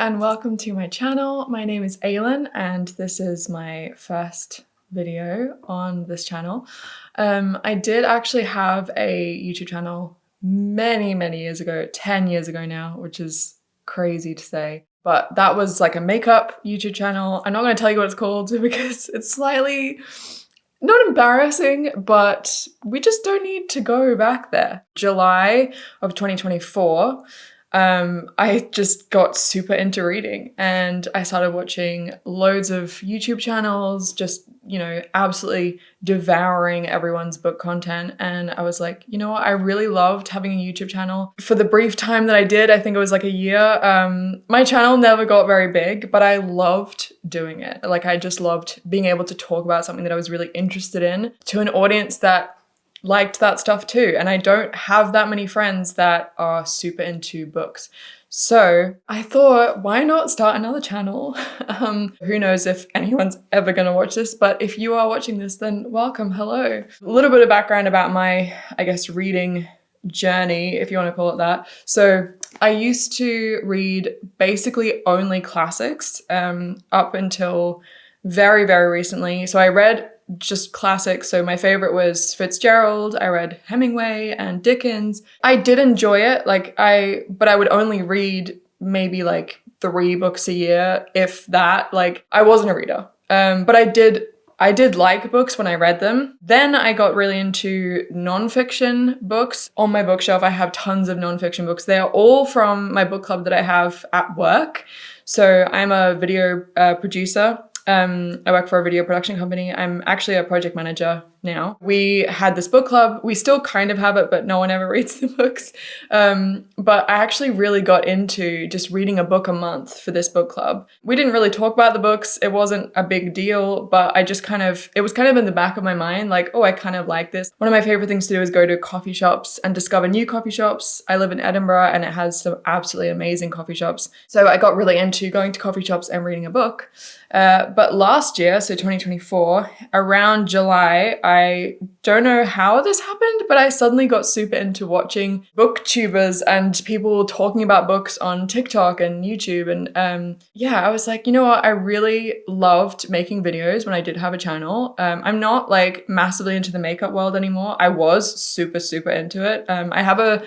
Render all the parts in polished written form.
and welcome to my channel. My name is Aalyn and this is my first video on this channel. I did actually have a YouTube channel many years ago, 10 years ago now, which is crazy to say. But that was like a makeup YouTube channel. I'm not going to tell you what it's called because it's slightly not embarrassing, but we just don't need to go back there. July of 2024, I just got super into reading and I started watching loads of YouTube channels, just, you know, absolutely devouring everyone's book content. And I was like, you know what? I really loved having a YouTube channel. For the brief time that I did, I think it was like a year, my channel never got very big, but I loved doing it. Like I just loved being able to talk about something that I was really interested in to an audience that liked that stuff too. And I don't have that many friends that are super into books. So I thought, why not start another channel? Who knows if anyone's ever gonna watch this, but if you are watching this, then welcome, hello. A little bit of background about my, I guess, reading journey, if you want to call it that. So I used to read basically only classics up until very recently. So I read just classics. So my favorite was Fitzgerald. I read Hemingway and Dickens. I did enjoy it. But I would only read maybe like 3 books a year, if that. Like I wasn't a reader. But I did like books when I read them. Then I got really into nonfiction books. On my bookshelf, I have tons of nonfiction books. They are all from my book club that I have at work. So I'm a video producer. I work for a video production company. I'm actually a project manager now. We had this book club. We still kind of have it, but no one ever reads the books. But I actually really got into just reading a book a month for this book club. We didn't really talk about the books. It wasn't a big deal, but it was kind of in the back of my mind, like, oh, I kind of like this. One of my favorite things to do is go to coffee shops and discover new coffee shops. I live in Edinburgh and it has some absolutely amazing coffee shops. So I got really into going to coffee shops and reading a book. But last year, so 2024, around July, I don't know how this happened, but I suddenly got super into watching booktubers and people talking about books on TikTok and YouTube. And I was like, you know what? I really loved making videos when I did have a channel. I'm not like massively into the makeup world anymore. I was super into it. I have a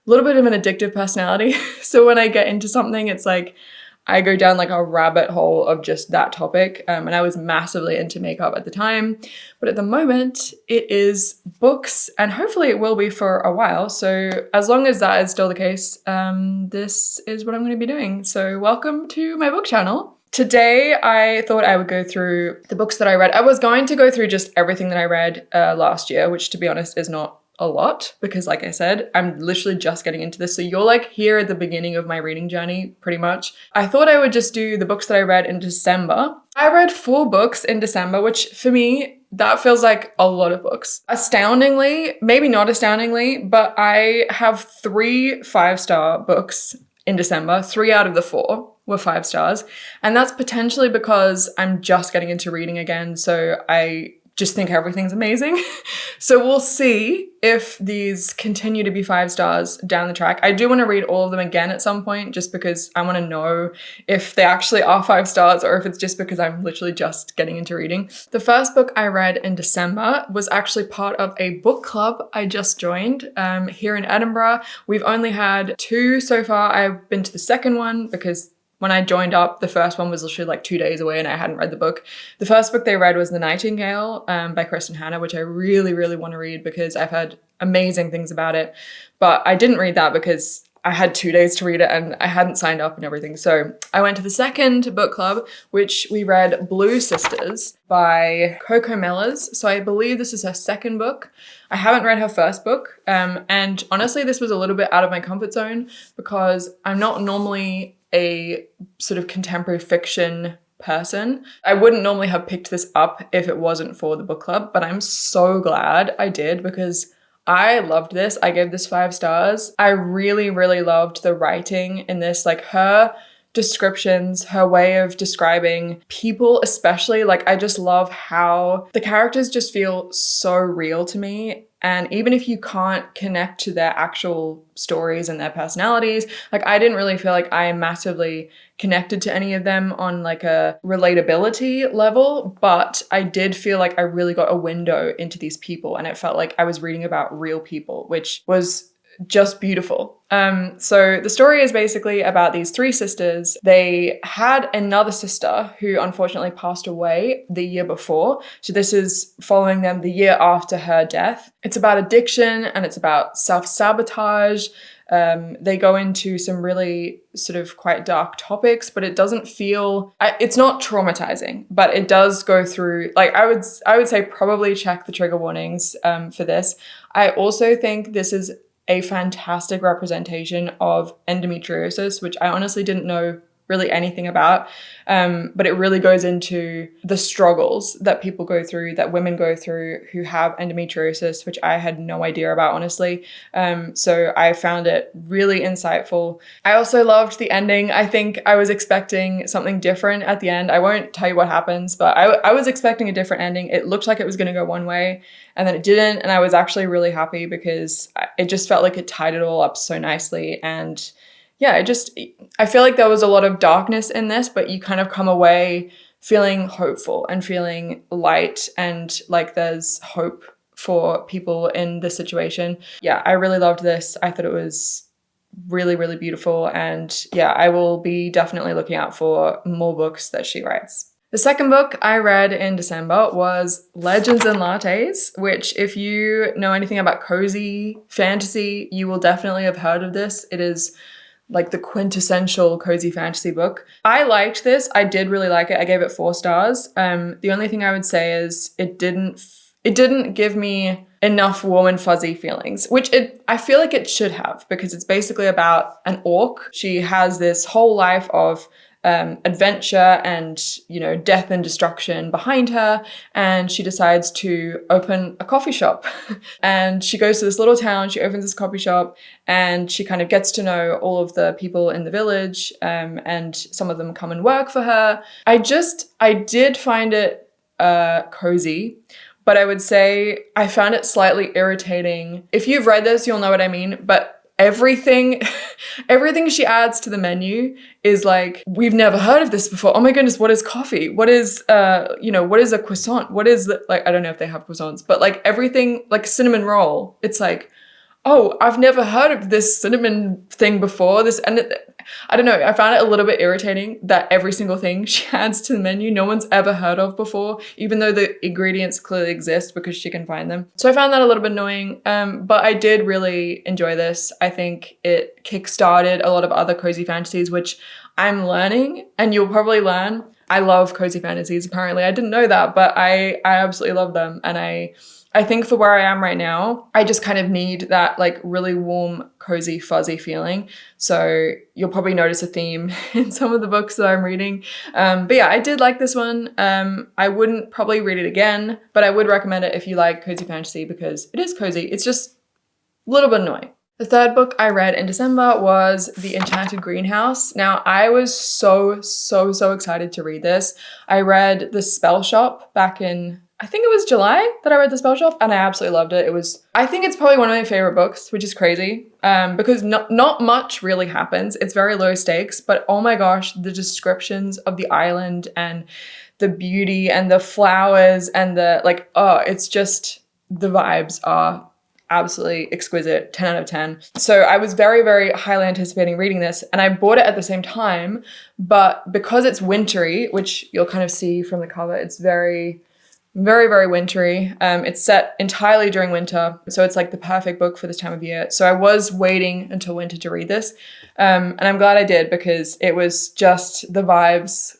little bit of an addictive personality. So when I get into something, it's like, I go down like a rabbit hole of just that topic. And I was massively into makeup at the time. But at the moment, it is books and hopefully it will be for a while. So as long as that is still the case, this is what I'm going to be doing. So welcome to my book channel. Today, I thought I would go through the books that I read. I was going to go through just everything that I read last year, which to be honest is not a lot because like I said, I'm literally just getting into this. So you're like here at the beginning of my reading journey, pretty much. I thought I would just do the books that I read in December. I read 4 books in December, which for me, that feels like a lot of books. Astoundingly, maybe not astoundingly, but I have 3 5-star books in December. 3 out of the 4 were 5 stars. And that's potentially because I'm just getting into reading again. So I just think everything's amazing. So we'll see if these continue to be 5 stars down the track. I do want to read all of them again at some point just because I want to know if they actually are 5 stars or if it's just because I'm literally just getting into reading. The first book I read in December was actually part of a book club I just joined here in Edinburgh. We've only had 2 so far. I've been to the second one because when I joined up, the first one was literally like 2 days away and I hadn't read the book. The first book they read was The Nightingale by Kristen Hanna, which I really want to read because I've heard amazing things about it. But I didn't read that because I had 2 days to read it and I hadn't signed up and everything. So I went to the second book club, which we read Blue Sisters by Coco Mellors. So I believe this is her second book. I haven't read her first book. And honestly, this was a little bit out of my comfort zone because I'm not normally a sort of contemporary fiction person. I wouldn't normally have picked this up if it wasn't for the book club, but I'm so glad I did because I loved this. I gave this 5 stars. I really loved the writing in this, like her descriptions, her way of describing people especially. Like I just love how the characters just feel so real to me And even if you can't connect to their actual stories and their personalities, like I didn't really feel like I massively connected to any of them on like a relatability level, but I did feel like I really got a window into these people, and it felt like I was reading about real people, which was just beautiful. So the story is basically about these three sisters. They had another sister who unfortunately passed away the year before. So this is following them the year after her death. It's about addiction and it's about self-sabotage. They go into some really sort of quite dark topics, but it doesn't feel, it's not traumatizing, but it does go through, like I would say probably check the trigger warnings for this. I also think this is a fantastic representation of endometriosis, which I honestly didn't know really anything about. But it really goes into the struggles that people go through, that women go through who have endometriosis, which I had no idea about, honestly. So I found it really insightful. I also loved the ending. I think I was expecting something different at the end. I won't tell you what happens, but I was expecting a different ending. It looked like it was going to go one way, and then it didn't. And I was actually really happy because it just felt like it tied it all up so nicely. And yeah, I feel like there was a lot of darkness in this, but you kind of come away feeling hopeful and feeling light and like there's hope for people in this situation. Yeah, I really loved this. I thought it was really, really beautiful. And yeah, I will be definitely looking out for more books that she writes. The second book I read in December was Legends and Lattes, which if you know anything about cozy fantasy, you will definitely have heard of this. It is like the quintessential cozy fantasy book. I liked this. I did really like it. I gave it 4 stars. The only thing I would say is it didn't give me enough warm and fuzzy feelings, which I feel like it should have, because it's basically about an orc. She has this whole life of adventure and, you know, death and destruction behind her, and she decides to open a coffee shop. And she goes to this little town, she opens this coffee shop, and she kind of gets to know all of the people in the village, and some of them come and work for her. I did find it cozy, but I would say I found it slightly irritating. If you've read this, you'll know what I mean, but everything she adds to the menu is like, we've never heard of this before. Oh my goodness, what is coffee? What is, what is a croissant? What is like, I don't know if they have croissants, but like everything, like cinnamon roll. It's like, oh, I've never heard of this cinnamon thing before. I don't know. I found it a little bit irritating that every single thing she adds to the menu, no one's ever heard of before, even though the ingredients clearly exist because she can find them. So I found that a little bit annoying, but I did really enjoy this. I think it kickstarted a lot of other cozy fantasies, which I'm learning, and you'll probably learn. I love cozy fantasies, apparently. I didn't know that, but I absolutely love them. And I think for where I am right now, I just kind of need that like really warm, cozy, fuzzy feeling. So you'll probably notice a theme in some of the books that I'm reading. But yeah, I did like this one. I wouldn't probably read it again, but I would recommend it if you like cozy fantasy because it is cozy. It's just a little bit annoying. The third book I read in December was The Enchanted Greenhouse. Now, I was so excited to read this. I read The Spell Shop back in, I think it was July that I read The Spell Shop, and I absolutely loved it. I think it's probably one of my favorite books, which is crazy, because not much really happens. It's very low stakes, but oh my gosh, the descriptions of the island and the beauty and the flowers and it's just, the vibes are absolutely exquisite, 10 out of 10. So I was very, very highly anticipating reading this, and I bought it at the same time, but because it's wintry, which you'll kind of see from the cover, it's very, very wintry. It's set entirely during winter, so it's like the perfect book for this time of year. So I was waiting until winter to read this, and I'm glad I did because it was just the vibes,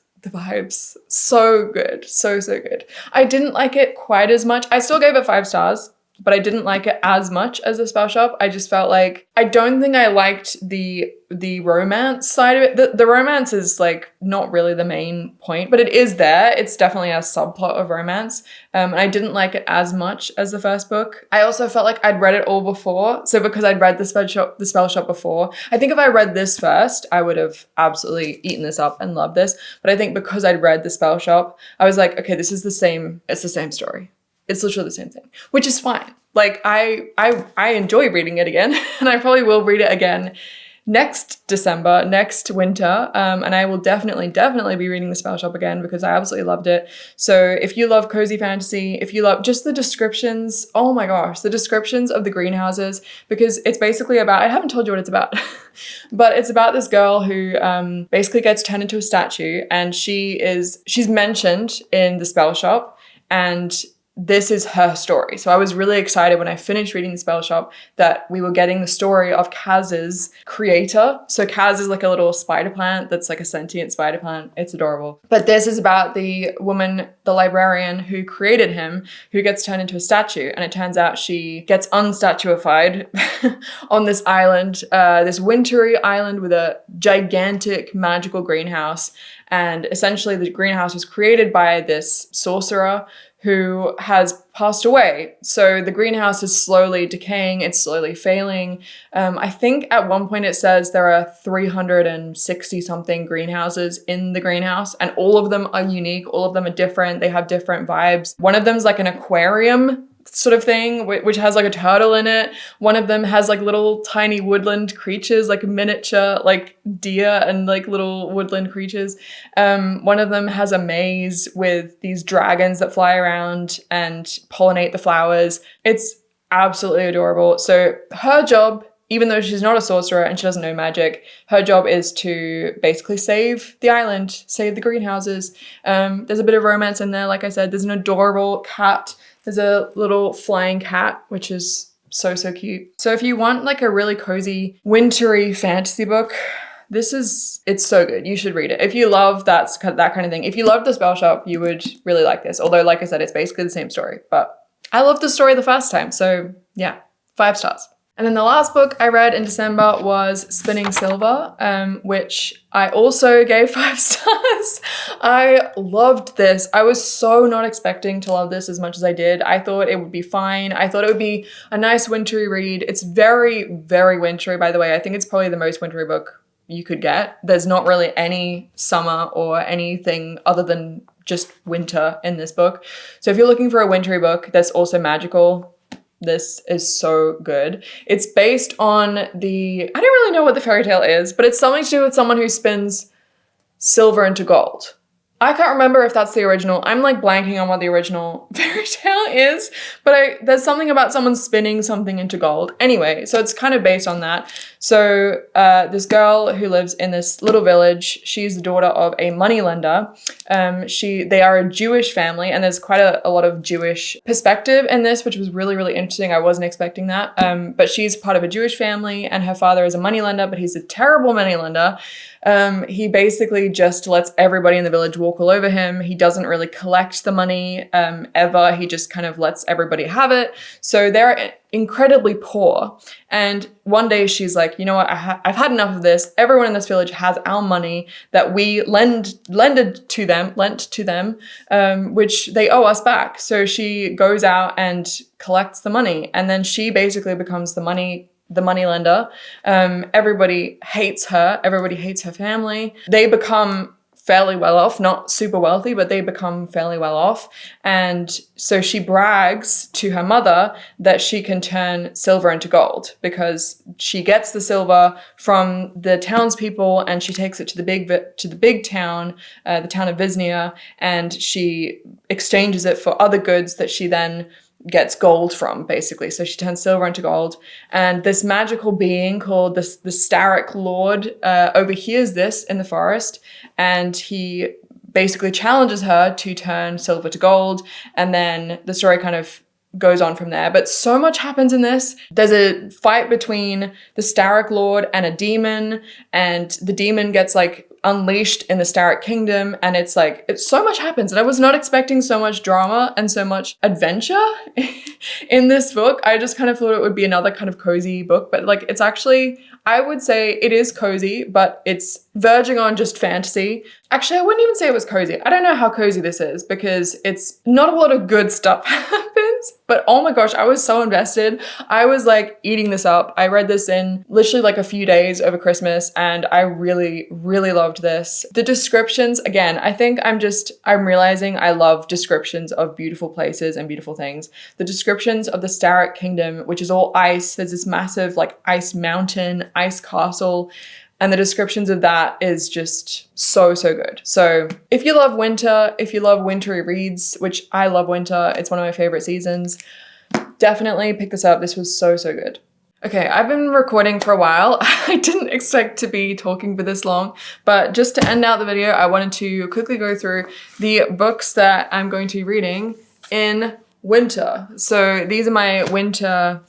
so good, so good. I didn't like it quite as much. I still gave it 5 stars, but I didn't like it as much as The Spell Shop. I just felt like, I don't think I liked the romance side of it. The romance is like not really the main point, but it is there. It's definitely a subplot of romance. And I didn't like it as much as the first book. I also felt like I'd read it all before. So because I'd read The Spell Shop before, I think if I read this first, I would have absolutely eaten this up and loved this. But I think because I'd read The Spell Shop, I was like, okay, it's the same story. It's literally the same thing, which is fine. Like I enjoy reading it again, and I probably will read it again next December, next winter, and I will definitely be reading The Spell Shop again because I absolutely loved it. So if you love cozy fantasy, if you love just the descriptions, oh my gosh, the descriptions of the greenhouses, because it's basically about, I haven't told you what it's about, but it's about this girl who basically gets turned into a statue, and she's mentioned in The Spell Shop, and this is her story. So I was really excited when I finished reading The Spell Shop that we were getting the story of Kaz's creator. So Kaz is like a little spider plant that's like a sentient spider plant. It's adorable. But this is about the woman, the librarian who created him, who gets turned into a statue. And it turns out she gets unstatuified on this island, this wintry island with a gigantic magical greenhouse. And essentially the greenhouse was created by this sorcerer who has passed away. So the greenhouse is slowly decaying, it's slowly failing. I think at one point it says there are 360 something greenhouses in the greenhouse, and all of them are unique, all of them are different, they have different vibes. One of them's like an aquarium sort of thing, which has like a turtle in it. One of them has like little tiny woodland creatures, like miniature like deer and like little woodland creatures. One of them has a maze with these dragons that fly around and pollinate the flowers. It's absolutely adorable. So her job, even though she's not a sorcerer and she doesn't know magic, her job is to basically save the island, save the greenhouses. There's a bit of romance in there. Like I said, there's an adorable cat. There's a little flying cat, which is so cute. So if you want like a really cozy, wintry fantasy book, it's so good. You should read it. If you love that kind of thing, if you love The Spell Shop, you would really like this. Although, like I said, it's basically the same story, but I loved the story the first time. So yeah, 5 stars. And then the last book I read in December was Spinning Silver, which I also gave 5 stars. I loved this. I was so not expecting to love this as much as I did. I thought it would be fine. I thought it would be a nice wintry read. It's very, very wintry, by the way. I think it's probably the most wintry book you could get. There's not really any summer or anything other than just winter in this book. So if you're looking for a wintry book that's also magical, this is so good. It's based on I don't really know what the fairy tale is, but it's something to do with someone who spins silver into gold. I can't remember if that's the original. I'm like blanking on what the original fairy tale is, but there's something about someone spinning something into gold. Anyway, so it's kind of based on that. So this girl who lives in this little village, she's the daughter of a moneylender. They are a Jewish family, and there's quite a lot of Jewish perspective in this, which was really, really interesting. I wasn't expecting that. But she's part of a Jewish family, and her father is a moneylender, but he's a terrible moneylender. He basically just lets everybody in the village walk all over him. He doesn't really collect the money ever. He just kind of lets everybody have it. So they're incredibly poor. And one day she's like, you know what, I've had enough of this. Everyone in this village has our money that we lent to them, which they owe us back. So she goes out and collects the money, and then she basically becomes the money lender. Everybody hates her. Everybody hates her family. They become fairly well off, not super wealthy, but they become fairly well off. And so she brags to her mother that she can turn silver into gold because she gets the silver from the townspeople and she takes it to the big town, the town of Viznia, and she exchanges it for other goods that she then gets gold from, basically. So she turns silver into gold. And this magical being called the Starrick Lord overhears this in the forest, and he basically challenges her to turn silver to gold. And then the story kind of goes on from there. But so much happens in this. There's a fight between the Starrick Lord and a demon, and the demon gets like unleashed in the Starrick Kingdom, and it's so much happens, and I was not expecting so much drama and so much adventure in this book. I just kind of thought it would be another kind of cozy book, but like it's actually, I would say it is cozy, but it's verging on just fantasy. Actually, I wouldn't even say it was cozy. I don't know how cozy this is because it's not a lot of good stuff happens. times, but oh my gosh, I was so invested. I was like eating this up. I read this in literally like a few days over Christmas, and I really, really loved this. The descriptions, again, I think I'm realizing I love descriptions of beautiful places and beautiful things. The descriptions of the Starrick Kingdom, which is all ice. There's this massive like ice mountain, ice castle. And the descriptions of that is just so, so good. So if you love winter, if you love wintry reads, which I love winter, it's one of my favorite seasons, definitely pick this up. This was so, so good. Okay, I've been recording for a while. I didn't expect to be talking for this long, but just to end out the video, I wanted to quickly go through the books that I'm going to be reading in winter. So these are my winter.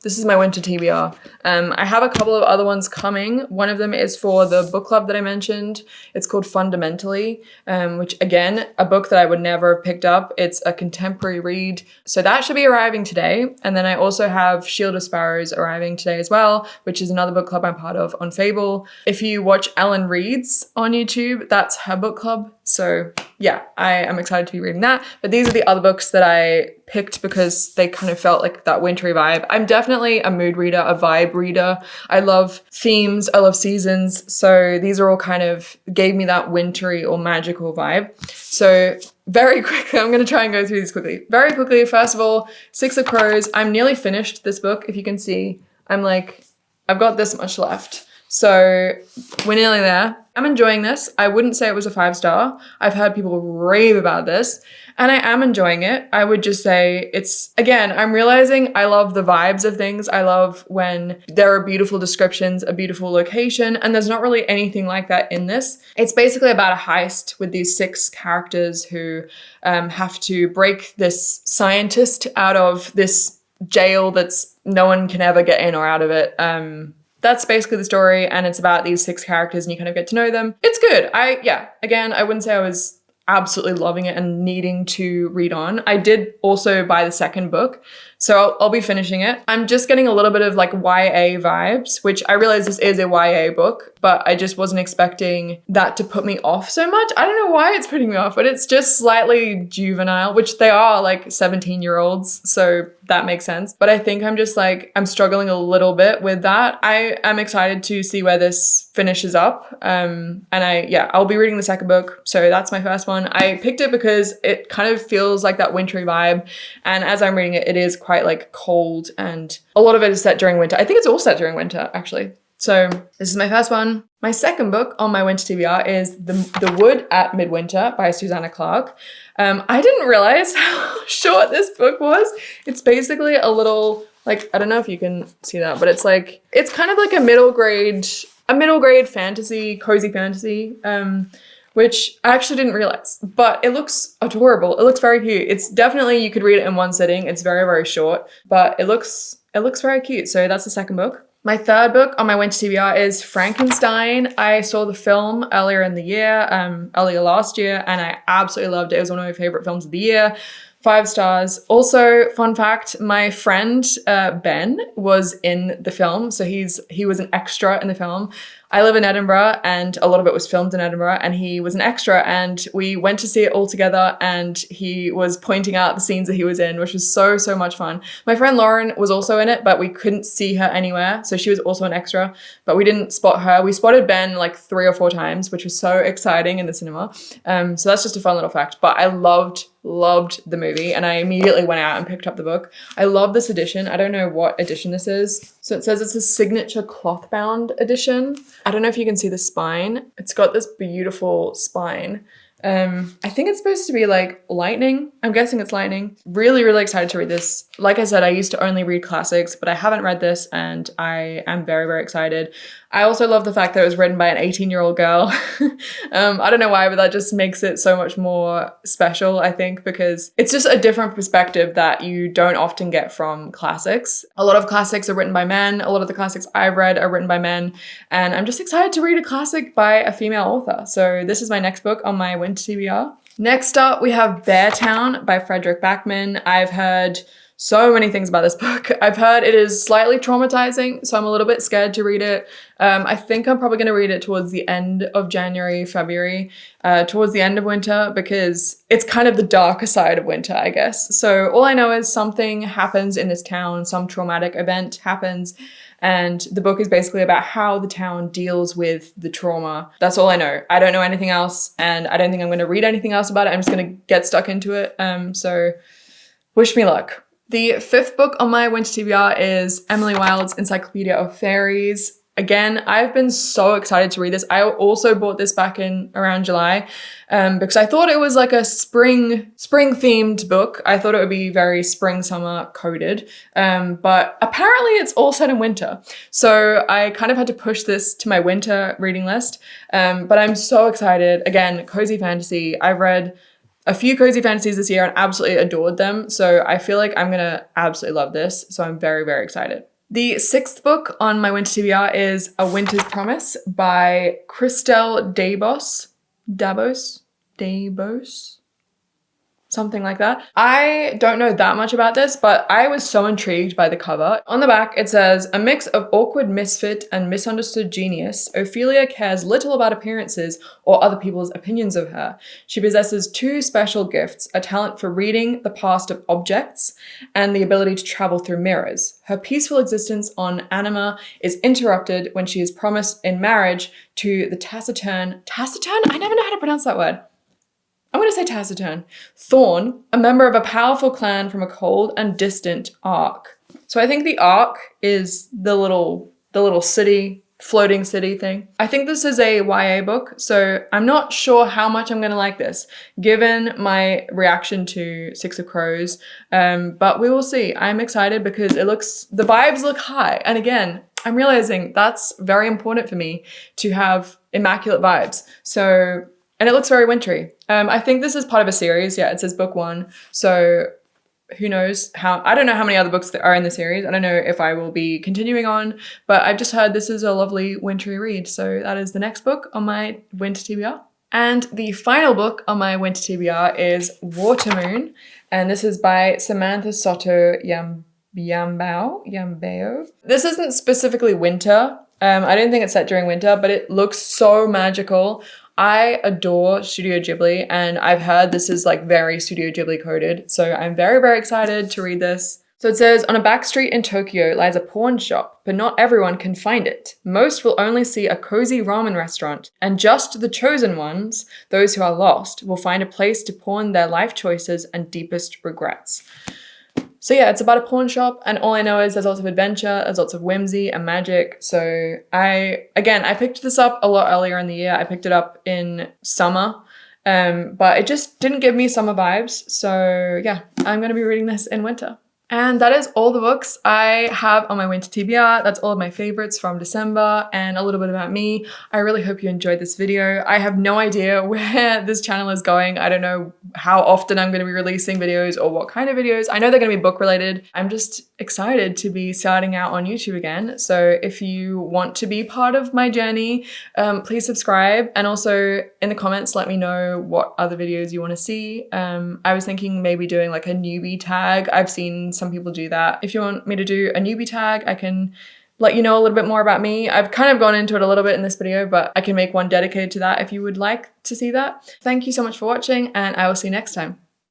This is my winter TBR. I have a couple of other ones coming. One of them is for the book club that I mentioned. It's called Fundamentally, which again, a book that I would never have picked up. It's a contemporary read. So that should be arriving today. And then I also have Shield of Sparrows arriving today as well, which is another book club I'm part of on Fable. If you watch Aalyn Reads on YouTube, that's her book club. So yeah, I am excited to be reading that. But these are the other books that I picked because they kind of felt like that wintry vibe. I'm definitely a mood reader, a vibe reader. I love themes, I love seasons. So these are all kind of gave me that wintry or magical vibe. So very quickly, I'm going to try and go through these quickly. Very quickly, first of all, Six of Crows. I'm nearly finished this book. If you can see, I've got this much left. So we're nearly there. I'm enjoying this. I wouldn't say it was a 5-star. I've heard people rave about this and I am enjoying it. I would just say it's, again, I'm realizing I love the vibes of things. I love when there are beautiful descriptions, a beautiful location, and there's not really anything like that in this. It's basically about a heist with these 6 characters who have to break this scientist out of this jail that's no one can ever get in or out of it. That's basically the story, and it's about these 6 characters and you kind of get to know them. It's good. Again, I wouldn't say I was absolutely loving it and needing to read on. I did also buy the second book, so I'll be finishing it. I'm just getting a little bit of like YA vibes, which I realize this is a YA book, but I just wasn't expecting that to put me off so much. I don't know why it's putting me off, but it's just slightly juvenile, which they are like 17-year-olds, so that makes sense. But I think I'm struggling a little bit with that. I am excited to see where this finishes up. I'll be reading the second book. So that's my first one. I picked it because it kind of feels like that wintry vibe. And as I'm reading it, it is quite like cold and a lot of it is set during winter. I think it's all set during winter actually. So this is my first one. My second book on my winter TBR is The Wood at Midwinter by Susanna Clarke. I didn't realize how short this book was. It's basically a little, like, I don't know if you can see that, but it's kind of like a middle grade fantasy, cozy fantasy, which I actually didn't realize, but it looks adorable. It looks very cute. It's definitely, you could read it in one sitting. It's very, very short, but it looks very cute. So that's the second book. My third book on my winter TBR is Frankenstein. I saw the film earlier last year, and I absolutely loved it. It was one of my favorite films of the year. 5 stars. Also, fun fact, my friend Ben was in the film. So he was an extra in the film. I live in Edinburgh and a lot of it was filmed in Edinburgh, and he was an extra, and we went to see it all together, and he was pointing out the scenes that he was in, which was so, so much fun. My friend Lauren was also in it, but we couldn't see her anywhere. So she was also an extra, but we didn't spot her. We spotted Ben like 3 or 4 times, which was so exciting in the cinema. So that's just a fun little fact, but I loved the movie and I immediately went out and picked up the book. I love this edition. I don't know what edition this is. So it says it's a signature cloth bound edition. I don't know if you can see the spine. It's got this beautiful spine. I think it's supposed to be like lightning. I'm guessing it's lightning. Really, really excited to read this. Like I said, I used to only read classics, but I haven't read this and I am very, very excited. I also love the fact that it was written by an 18-year-old girl. I don't know why, but that just makes it so much more special, I think, because it's just a different perspective that you don't often get from classics. A lot of classics are written by men. A lot of the classics I've read are written by men. And I'm just excited to read a classic by a female author. So this is my next book on my winter TBR. Next up, we have Beartown by Frederick Backman. I've heard so many things about this book. I've heard it is slightly traumatizing, so I'm a little bit scared to read it. I think I'm probably going to read it towards the end of January, February, towards the end of winter, because it's kind of the darker side of winter, I guess. So all I know is something happens in this town, some traumatic event happens, and the book is basically about how the town deals with the trauma. That's all I know. I don't know anything else, and I don't think I'm going to read anything else about it. I'm just going to get stuck into it. So wish me luck. The 5th book on my winter TBR is Emily Wilde's Encyclopedia of Fairies. Again, I've been so excited to read this. I also bought this back in around July because I thought it was like a spring themed book. I thought it would be very spring summer coded, but apparently it's all set in winter. So I kind of had to push this to my winter reading list, but I'm so excited. Again, cozy fantasy. I've read a few cozy fantasies this year and absolutely adored them. So I feel like I'm gonna absolutely love this. So I'm very, very excited. The 6th book on my winter TBR is A Winter's Promise by Christelle Dabos, something like that. I don't know that much about this, but I was so intrigued by the cover. On the back, it says, a mix of awkward misfit and misunderstood genius, Ophelia cares little about appearances or other people's opinions of her. She possesses 2 special gifts, a talent for reading the past of objects and the ability to travel through mirrors. Her peaceful existence on Anima is interrupted when she is promised in marriage to the taciturn? I never know how to pronounce that word. I'm going to say taciturn. Thorn, a member of a powerful clan from a cold and distant Ark. So I think the Ark is the little city, floating city thing. I think this is a YA book, so I'm not sure how much I'm going to like this, given my reaction to Six of Crows, but we will see. I'm excited because the vibes look high. And again, I'm realizing that's very important for me to have immaculate vibes. And it looks very wintry. I think this is part of a series. Yeah, it says book 1. So who knows I don't know how many other books that are in the series. I don't know if I will be continuing on, but I've just heard this is a lovely wintry read. So that is the next book on my winter TBR. And the final book on my winter TBR is Watermoon. And this is by Samantha Soto Yambao. This isn't specifically winter. I don't think it's set during winter, but it looks so magical. I adore Studio Ghibli, and I've heard this is like very Studio Ghibli coded. So I'm very, very excited to read this. So it says, on a back street in Tokyo lies a pawn shop, but not everyone can find it. Most will only see a cozy ramen restaurant, and just the chosen ones, those who are lost, will find a place to pawn their life choices and deepest regrets. So yeah, it's about a pawn shop, and all I know is there's lots of adventure, there's lots of whimsy and magic. So I picked this up a lot earlier in the year. I picked it up in summer, but it just didn't give me summer vibes. So yeah, I'm going to be reading this in winter. And that is all the books I have on my winter TBR. That's all of my favorites from December and a little bit about me. I really hope you enjoyed this video. I have no idea where this channel is going. I don't know how often I'm going to be releasing videos or what kind of videos. I know they're going to be book related. I'm just excited to be starting out on YouTube again. So if you want to be part of my journey, please subscribe. And also in the comments, let me know what other videos you want to see. I was thinking maybe doing like a newbie tag. I've seen some people do that. If you want me to do a newbie tag, I can let you know a little bit more about me. I've kind of gone into it a little bit in this video, but I can make one dedicated to that if you would like to see that. Thank you so much for watching, and I will see you next time.